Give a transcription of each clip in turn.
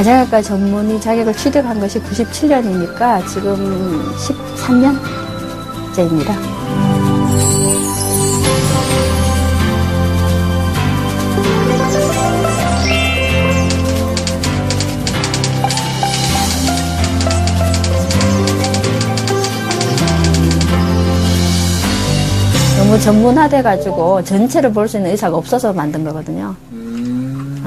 가정의학과 전문의 자격을 취득한 것이 97년이니까 지금 13년째입니다. 너무 전문화돼가지고 전체를 볼 수 있는 의사가 없어서 만든 거거든요.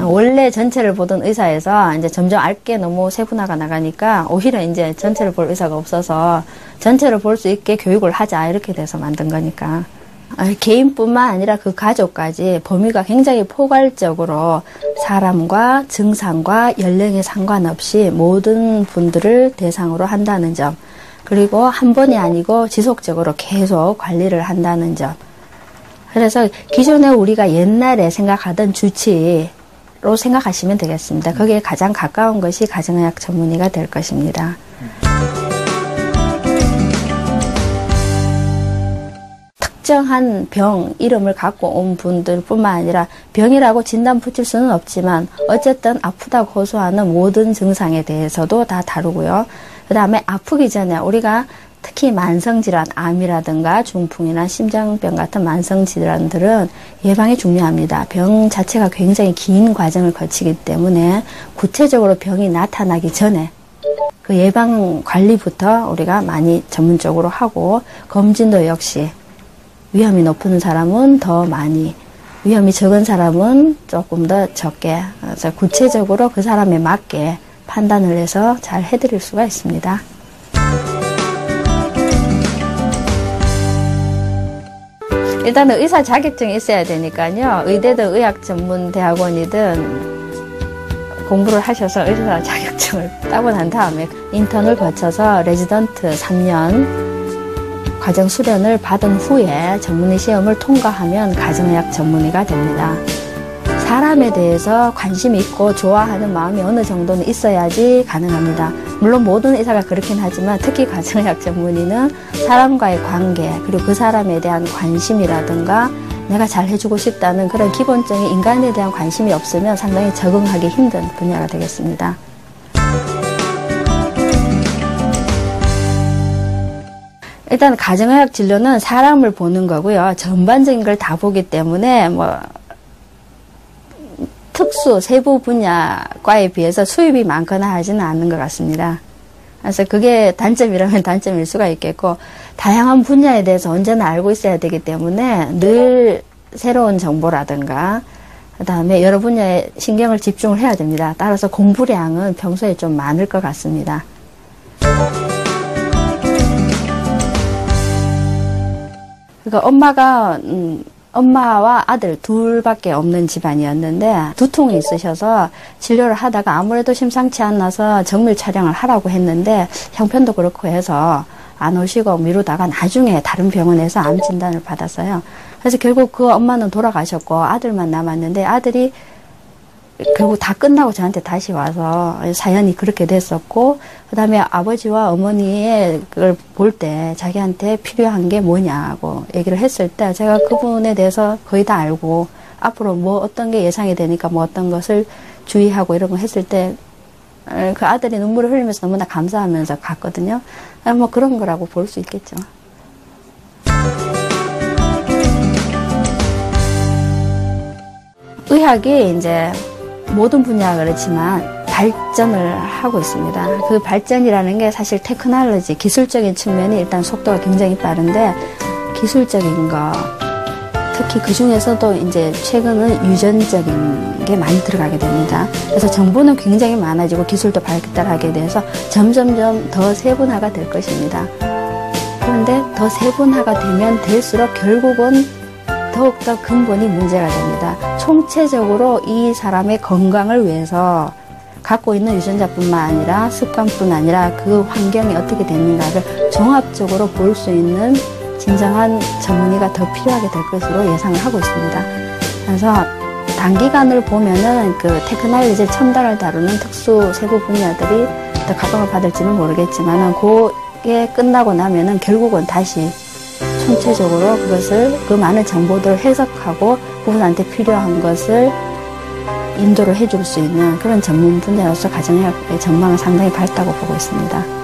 원래 전체를 보던 의사에서 이제 점점 얇게 너무 세분화가 나가니까 오히려 이제 전체를 볼 의사가 없어서 전체를 볼 수 있게 교육을 하자 이렇게 돼서 만든 거니까. 개인뿐만 아니라 그 가족까지 범위가 굉장히 포괄적으로 사람과 증상과 연령에 상관없이 모든 분들을 대상으로 한다는 점. 그리고 한 번이 아니고 지속적으로 계속 관리를 한다는 점. 그래서 기존에 우리가 옛날에 생각하던 주치의로 생각하시면 되겠습니다. 거기에 가장 가까운 것이 가정의학 전문의가 될 것입니다. 특정한 병 이름을 갖고 온 분들뿐만 아니라 병이라고 진단 붙일 수는 없지만 어쨌든 아프다고 호소하는 모든 증상에 대해서도 다 다루고요. 그 다음에 아프기 전에 우리가 특히 만성질환, 암이라든가 중풍이나 심장병 같은 만성질환들은 예방이 중요합니다. 병 자체가 굉장히 긴 과정을 거치기 때문에 구체적으로 병이 나타나기 전에 그 예방 관리부터 우리가 많이 전문적으로 하고 검진도 역시 위험이 높은 사람은 더 많이, 위험이 적은 사람은 조금 더 적게, 그래서 구체적으로 그 사람에 맞게 판단을 해서 잘 해드릴 수가 있습니다. 일단은 의사 자격증이 있어야 되니까요. 의대든 의학전문대학원이든 공부를 하셔서 의사 자격증을 따고 난 다음에 인턴을 거쳐서 레지던트 3년 과정 수련을 받은 후에 전문의 시험을 통과하면 가정의학 전문의가 됩니다. 사람에 대해서 관심이 있고 좋아하는 마음이 어느 정도는 있어야지 가능합니다. 물론 모든 의사가 그렇긴 하지만 특히 가정의학 전문의는 사람과의 관계 그리고 그 사람에 대한 관심이라든가 내가 잘 해주고 싶다는 그런 기본적인 인간에 대한 관심이 없으면 상당히 적응하기 힘든 분야가 되겠습니다. 일단 가정의학 진료는 사람을 보는 거고요. 전반적인 걸 다 보기 때문에 특수 세부 분야과에 비해서 수입이 많거나 하지는 않는 것 같습니다. 그래서 그게 단점이라면 단점일 수가 있겠고 다양한 분야에 대해서 언제나 알고 있어야 되기 때문에 늘 새로운 정보라든가 그다음에 여러 분야에 신경을 집중을 해야 됩니다. 따라서 공부량은 평소에 좀 많을 것 같습니다. 그러니까 엄마와 아들 둘밖에 없는 집안이었는데 두통이 있으셔서 진료를 하다가 아무래도 심상치 않아서 정밀 촬영을 하라고 했는데 형편도 그렇고 해서 안 오시고 미루다가 나중에 다른 병원에서 암 진단을 받았어요. 그래서 결국 그 엄마는 돌아가셨고 아들만 남았는데 아들이 결국 다 끝나고 저한테 다시 와서 사연이 그렇게 됐었고 그 다음에 아버지와 어머니의 그걸 볼 때 자기한테 필요한 게 뭐냐고 얘기를 했을 때 제가 그분에 대해서 거의 다 알고 앞으로 뭐 어떤 게 예상이 되니까 뭐 어떤 것을 주의하고 이런 거 했을 때 그 아들이 눈물을 흘리면서 너무나 감사하면서 갔거든요. 뭐 그런 거라고 볼 수 있겠죠. 의학이 이제 모든 분야가 그렇지만 발전을 하고 있습니다. 그 발전이라는 게 사실 테크놀로지, 기술적인 측면이 일단 속도가 굉장히 빠른데 기술적인 거, 특히 그 중에서도 이제 최근은 유전적인 게 많이 들어가게 됩니다. 그래서 정보는 굉장히 많아지고 기술도 발달하게 돼서 점점점 더 세분화가 될 것입니다. 그런데 더 세분화가 되면 될수록 결국은 더욱더 근본이 문제가 됩니다. 총체적으로 이 사람의 건강을 위해서 갖고 있는 유전자뿐만 아니라 습관뿐 아니라 그 환경이 어떻게 됐는가를 종합적으로 볼 수 있는 진정한 전문의가 더 필요하게 될 것으로 예상을 하고 있습니다. 그래서 단기간을 보면은 그 테크놀로지 첨단을 다루는 특수 세부 분야들이 더 각광을 받을지는 모르겠지만은 그게 끝나고 나면은 결국은 다시 총체적으로 그것을 그 많은 정보들을 해석하고 그분한테 필요한 것을 인도를 해줄 수 있는 그런 전문 분야로서 가정의학의 전망은 상당히 밝다고 보고 있습니다.